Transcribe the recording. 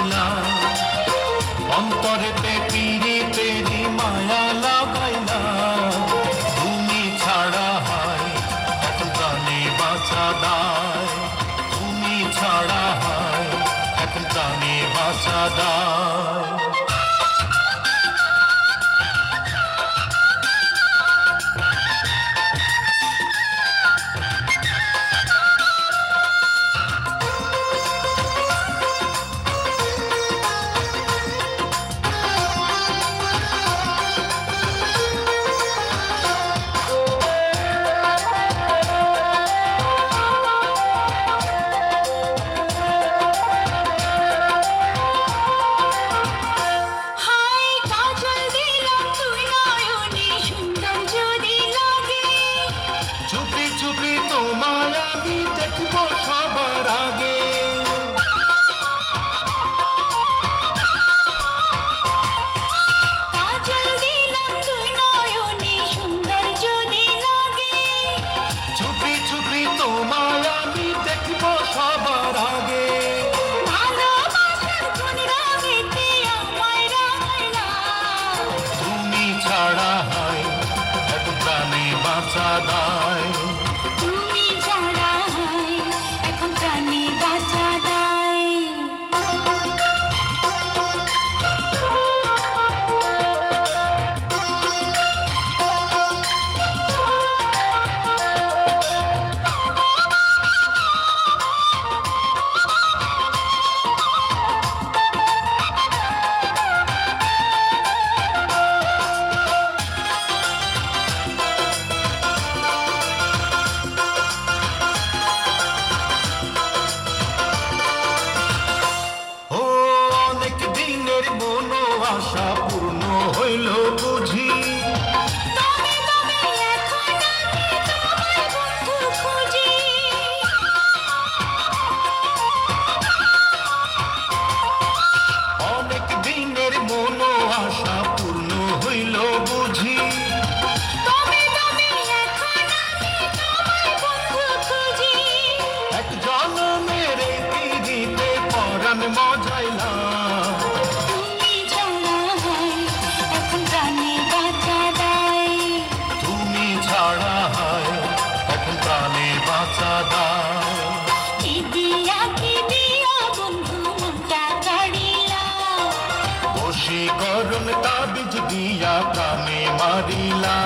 দিলাম অন্তরেতে পিরিতেরি মায়া লাগাইলাম তুমি ছাড়া হয় এখন প্রাণে বাঁচা দায় তুমি ছাড়া হয় এখন প্রাণে বাঁচা দায় চুপি চুপি তোমায় আমি দেখবো সবার আগে চুপি চুপি তোমায় আমি দেখবো সবার আগে তুমি ছাড়া হয় এত প্রাণে বাঁচা দায় তুমি ছাড়া হয় এখন প্রাণে বাঁচা দায় আশা পূর্ণ হইল বুঝি অনেক দিনের মন আশা পূর্ণ হইল বুঝি এক জনমের পিড়িতে পরাণ মজাইলাম তুমি ছাড়া হয় এখন প্রাণে বাঁচা দায় বশীকরণ তাবিজ দিয়া প্রাণে মারিলা